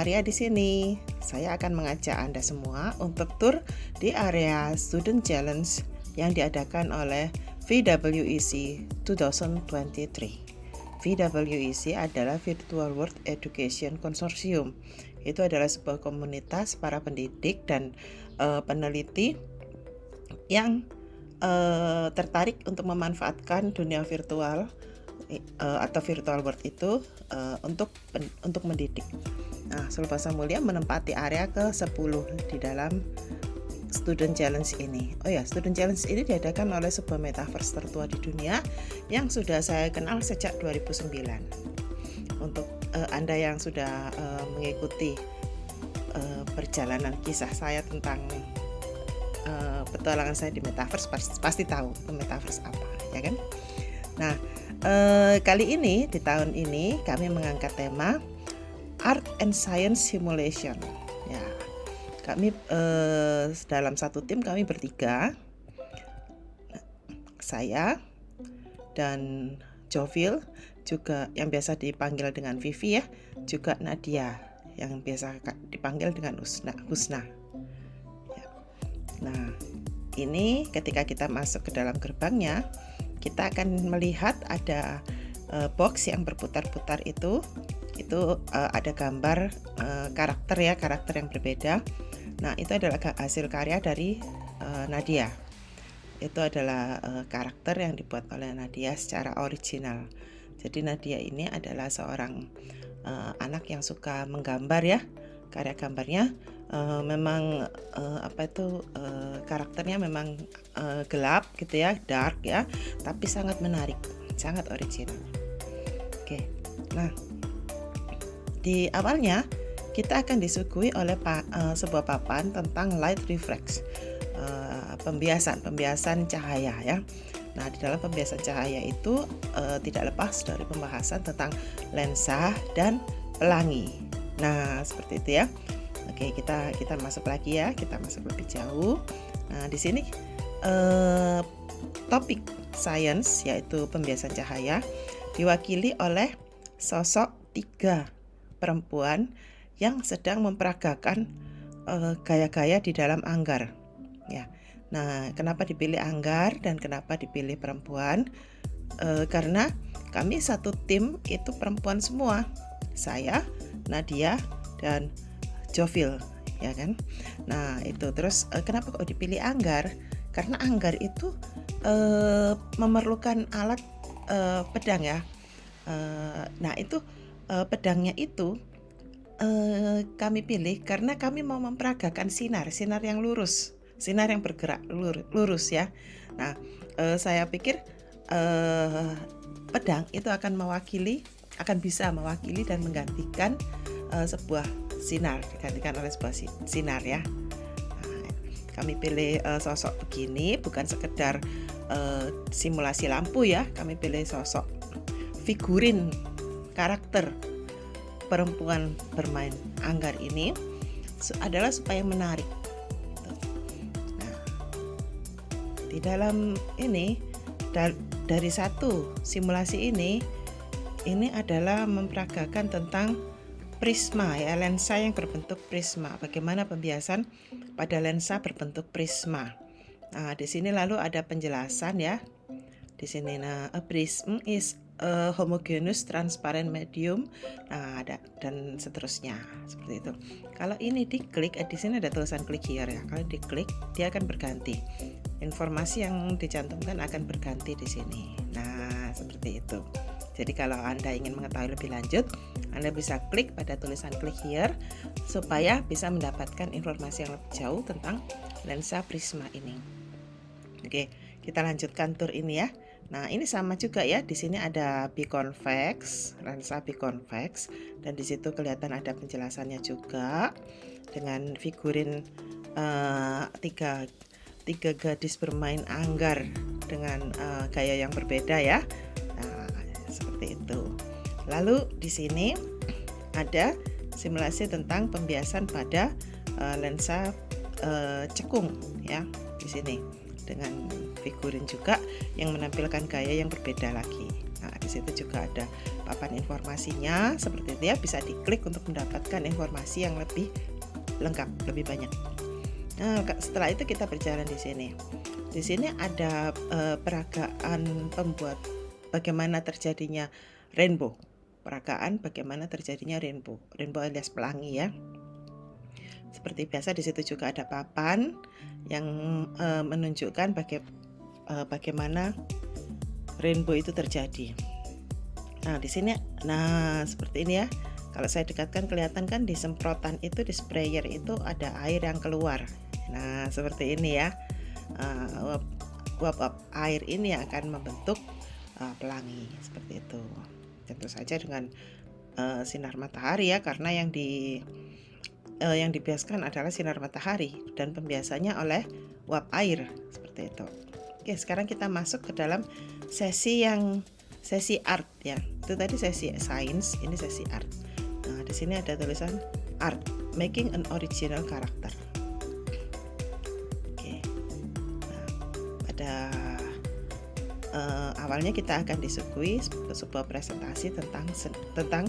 Maria di sini. Saya akan mengajak Anda semua untuk tur di area Student Challenge yang diadakan oleh VWEC 2023. VWEC adalah Virtual World Education Consortium. Itu adalah sebuah komunitas para pendidik dan peneliti yang tertarik untuk memanfaatkan dunia virtual atau virtual world itu untuk mendidik. Nah, Sulfasa Mulia menempati area ke-10 di dalam Student Challenge ini. Oh ya, Student Challenge ini diadakan oleh sebuah metaverse tertua di dunia yang sudah saya kenal sejak 2009. Untuk Anda yang sudah mengikuti perjalanan kisah saya tentang petualangan saya di metaverse pasti tahu metaverse apa, ya kan? Nah, kali ini di tahun ini kami mengangkat tema Art and Science Simulation. Ya, kami dalam satu tim kami bertiga, saya dan Jovil, juga yang biasa dipanggil dengan Vivi ya, juga Nadia yang biasa dipanggil dengan Husna. Ya. Nah, ini ketika kita masuk ke dalam gerbangnya, kita akan melihat ada box yang berputar-putar itu ada gambar karakter yang berbeda. Nah, itu adalah hasil karya dari Nadia. Itu adalah karakter yang dibuat oleh Nadia secara original. Jadi Nadia ini adalah seorang anak yang suka menggambar ya. Karya gambarnya memang karakternya memang gelap gitu ya, dark ya, tapi sangat menarik, sangat original. Oke, nah di awalnya kita akan disuguhi oleh sebuah papan tentang light reflex, pembiasan cahaya ya. Nah, di dalam pembiasan cahaya itu tidak lepas dari pembahasan tentang lensa dan pelangi. Nah, seperti itu ya. Oke, kita masuk lagi ya, kita masuk lebih jauh. Nah, di sini topik science yaitu pembiasan cahaya diwakili oleh sosok 3 perempuan yang sedang memperagakan gaya-gaya di dalam anggar. Ya. Nah, kenapa dipilih anggar dan kenapa dipilih perempuan? Karena kami satu tim itu perempuan semua. Saya, Nadia, dan Jovil, ya kan? Nah, itu terus kenapa kok dipilih anggar? Karena anggar itu memerlukan alat pedang ya. Nah, itu pedangnya itu kami pilih karena kami mau memperagakan sinar yang lurus, sinar yang bergerak lurus ya. Nah, saya pikir pedang itu akan bisa mewakili dan menggantikan sebuah sinar, digantikan oleh sebuah sinar ya. Nah, kami pilih sosok begini bukan sekedar simulasi lampu ya, kami pilih sosok figurin karakter perempuan bermain anggar ini adalah supaya menarik. Nah, di dalam ini dari satu simulasi ini adalah memperagakan tentang prisma ya, lensa yang berbentuk prisma. Bagaimana pembiasan pada lensa berbentuk prisma. Nah, di sini lalu ada penjelasan ya. Di sini a prism is a homogeneous transparent medium. Nah, dan seterusnya seperti itu. Kalau ini diklik, di sini ada tulisan click here ya. Kalau diklik, dia akan berganti. Informasi yang dicantumkan akan berganti di sini. Nah, seperti itu. Jadi kalau Anda ingin mengetahui lebih lanjut, Anda bisa klik pada tulisan click here supaya bisa mendapatkan informasi yang lebih jauh tentang lensa prisma ini. Oke, kita lanjutkan tur ini ya. Nah, ini sama juga ya. Di sini ada biconvex, lensa biconvex, dan di situ kelihatan ada penjelasannya juga dengan figurin tiga gadis bermain anggar dengan gaya yang berbeda ya. Nah, seperti itu. Lalu di sini ada simulasi tentang pembiasan pada lensa cekung ya, di sini dengan figurin juga yang menampilkan gaya yang berbeda lagi. Nah, di situ juga ada papan informasinya seperti itu ya, bisa diklik untuk mendapatkan informasi yang lebih lengkap, lebih banyak. Nah, setelah itu kita berjalan di sini. Di sini ada peragaan pembuat bagaimana terjadinya rainbow. Peragaan bagaimana terjadinya rainbow. Rainbow alias pelangi ya. Seperti biasa di situ juga ada papan yang menunjukkan bagaimana rainbow itu terjadi. Nah, di sini seperti ini ya. Kalau saya dekatkan kelihatan kan di semprotan itu, di sprayer itu ada air yang keluar. Nah, seperti ini ya. Uap air ini yang akan membentuk pelangi seperti itu. Tentu saja dengan sinar matahari ya, karena yang dibiaskan adalah sinar matahari dan pembiasanya oleh uap air seperti itu. Oke, sekarang kita masuk ke dalam sesi art ya. Itu tadi sesi science, ini sesi art. Nah, di sini ada tulisan art, making an original character. Oke. Nah, pada awalnya kita akan disuguhi sebuah presentasi tentang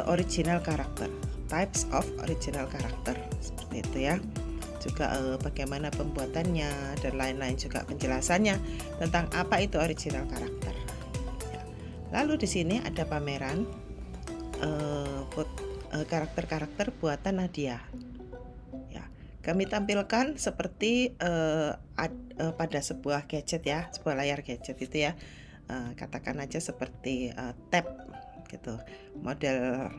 original character, types of original character seperti itu ya. Juga bagaimana pembuatannya dan lain-lain, juga penjelasannya tentang apa itu original character. Lalu di sini ada pameran karakter-karakter buatan Nadia. Ya, kami tampilkan seperti pada sebuah gadget ya, sebuah layar gadget itu ya. Katakan aja seperti tab gitu. Model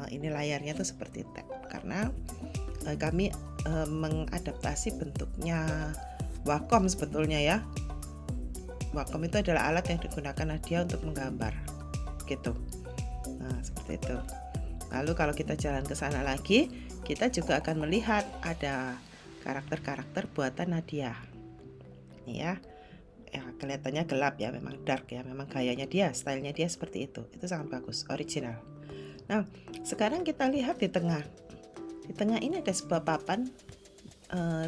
ini layarnya tuh seperti tab karena kami mengadaptasi bentuknya Wacom sebetulnya ya. Wacom itu adalah alat yang digunakan Nadia untuk menggambar gitu. Nah, seperti itu. Lalu kalau kita jalan ke sana lagi, kita juga akan melihat ada karakter-karakter buatan Nadia. Ini ya. Ya, kelihatannya gelap ya, memang dark ya, memang gayanya dia, stylenya dia seperti itu. Itu sangat bagus, original. Nah, sekarang kita lihat di tengah. Di tengah ini ada sebuah papan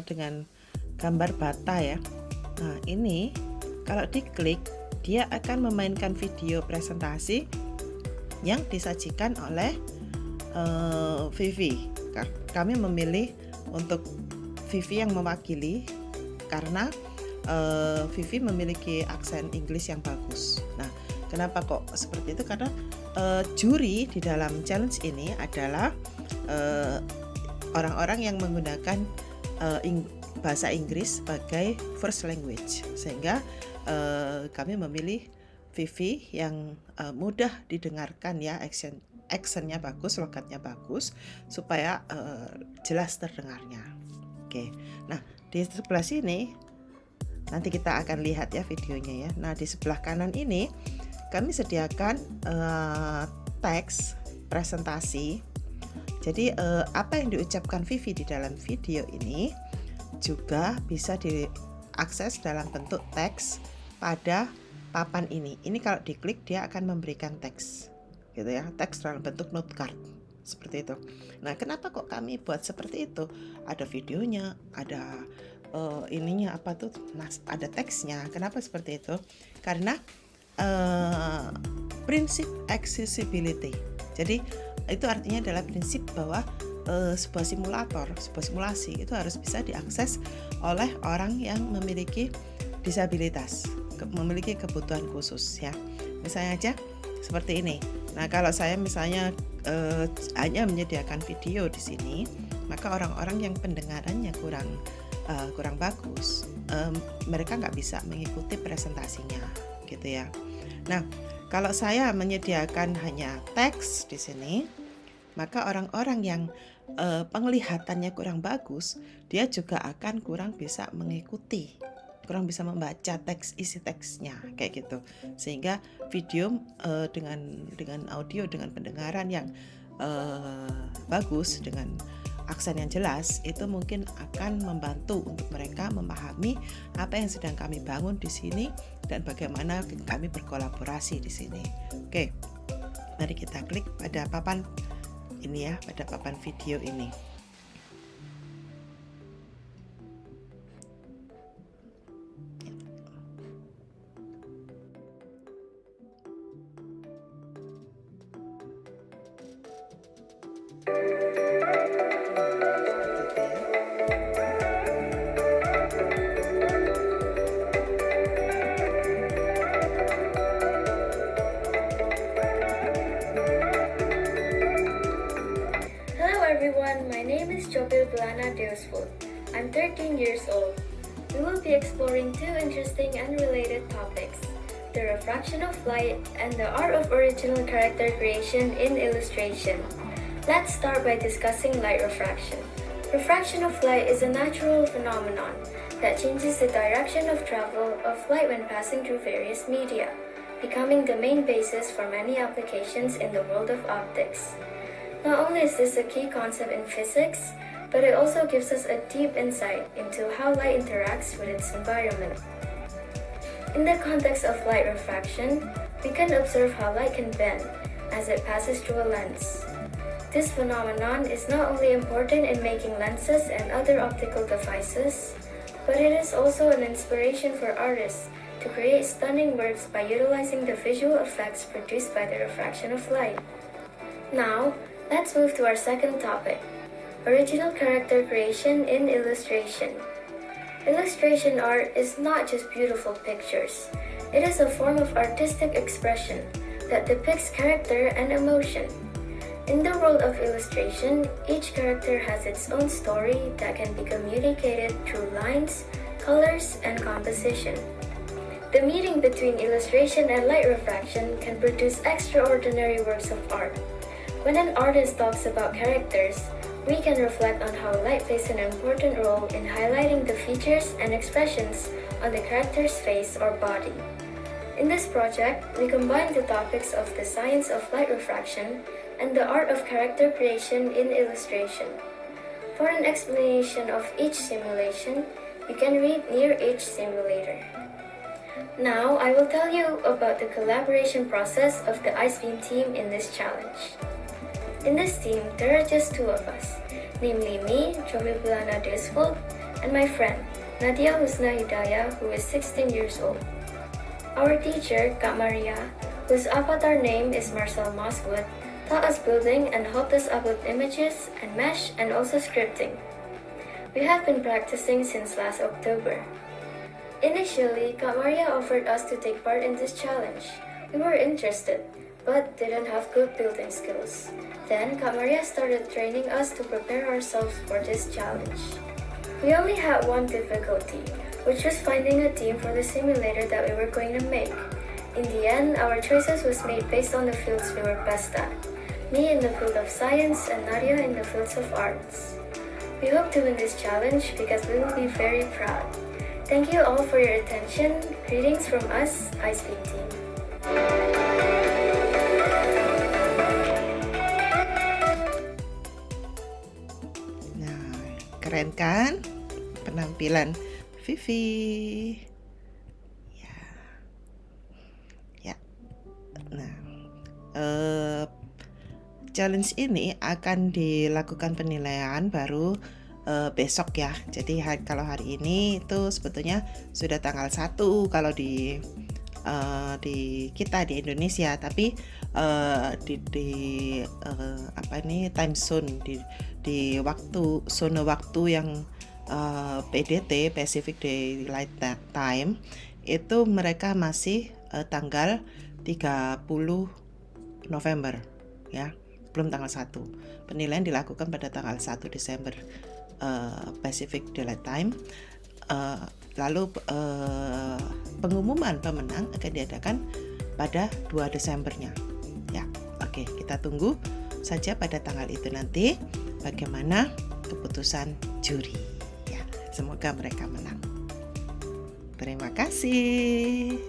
dengan gambar bata ya. Nah, ini kalau diklik dia akan memainkan video presentasi yang disajikan oleh Vivi. Kami memilih untuk Vivi yang mewakili karena Vivi memiliki aksen Inggris yang bagus. Nah, kenapa kok seperti itu? Karena juri di dalam challenge ini adalah orang-orang yang menggunakan bahasa Inggris sebagai first language, sehingga kami memilih Vivi yang mudah didengarkan ya, actionnya bagus, logatnya bagus, supaya jelas terdengarnya. Oke, nah di sebelah sini nanti kita akan lihat ya videonya ya. Nah, di sebelah kanan ini kami sediakan teks presentasi. Jadi apa yang diucapkan Vivi di dalam video ini juga bisa diakses dalam bentuk teks pada papan ini. Ini kalau diklik dia akan memberikan teks, gitu ya, teks dalam bentuk note card seperti itu. Nah, kenapa kok kami buat seperti itu? Ada videonya, ada ininya apa tuh? Nah, ada teksnya. Kenapa seperti itu? Karena prinsip accessibility. Jadi itu artinya adalah prinsip bahwa sebuah simulasi itu harus bisa diakses oleh orang yang memiliki disabilitas, memiliki kebutuhan khusus ya. Misalnya aja seperti ini. Nah, kalau saya misalnya hanya menyediakan video di sini, maka orang-orang yang pendengarannya kurang bagus, mereka nggak bisa mengikuti presentasinya, gitu ya. Nah, kalau saya menyediakan hanya teks di sini, maka orang-orang yang penglihatannya kurang bagus, dia juga akan kurang bisa mengikuti, kurang bisa membaca isi teksnya kayak gitu. Sehingga video dengan audio, dengan pendengaran yang bagus, dengan aksen yang jelas, itu mungkin akan membantu untuk mereka memahami apa yang sedang kami bangun di sini dan bagaimana kami berkolaborasi di sini. Oke, mari kita klik pada papan ini ya, pada papan video ini. Joviplana Deusful. I'm 13 years old. We will be exploring two interesting and related topics: the refraction of light and the art of original character creation in illustration. Let's start by discussing light refraction. Refraction of light is a natural phenomenon that changes the direction of travel of light when passing through various media, becoming the main basis for many applications in the world of optics. Not only is this a key concept in physics, but it also gives us a deep insight into how light interacts with its environment. In the context of light refraction, we can observe how light can bend as it passes through a lens. This phenomenon is not only important in making lenses and other optical devices, but it is also an inspiration for artists to create stunning works by utilizing the visual effects produced by the refraction of light. Now, let's move to our second topic: original character creation in illustration. Illustration art is not just beautiful pictures. It is a form of artistic expression that depicts character and emotion. In the world of illustration, each character has its own story that can be communicated through lines, colors, and composition. The meeting between illustration and light refraction can produce extraordinary works of art. When an artist talks about characters, we can reflect on how light plays an important role in highlighting the features and expressions on the character's face or body. In this project, we combine the topics of the science of light refraction and the art of character creation in illustration. For an explanation of each simulation, you can read Near Edge Simulator. Now, I will tell you about the collaboration process of the IceBeam team in this challenge. In this team, there are just two of us, namely me, Joviplana Deusful, and my friend, Nadia Husna Hidayah, who is 16 years old. Our teacher, Kak Maria, whose avatar name is Marcel Mosswood, taught us building and helped us upload images and mesh and also scripting. We have been practicing since last October. Initially, Kak Maria offered us to take part in this challenge. We were interested, but didn't have good building skills. Then, Kak Maria started training us to prepare ourselves for this challenge. We only had one difficulty, which was finding a team for the simulator that we were going to make. In the end, our choices was made based on the fields we were best at. Me in the field of science and Nadia in the fields of arts. We hope to win this challenge because we will be very proud. Thank you all for your attention. Greetings from us, IceBeam team. Nah, keren kan penampilan Vivi? Ya, ya. Nah, challenge ini akan dilakukan penilaian baru besok ya. Jadi kalau hari ini itu sebetulnya sudah tanggal 1 kalau di kita di Indonesia, tapi time zone di zona waktu yang PDT Pacific Daylight Time itu mereka masih tanggal 30 November ya, belum tanggal 1. Penilaian dilakukan pada tanggal 1 Desember Pacific Daylight Time. Lalu pengumuman pemenang akan diadakan pada 2 Desembernya. Ya, oke, kita tunggu saja pada tanggal itu nanti bagaimana keputusan juri. Ya, semoga mereka menang. Terima kasih.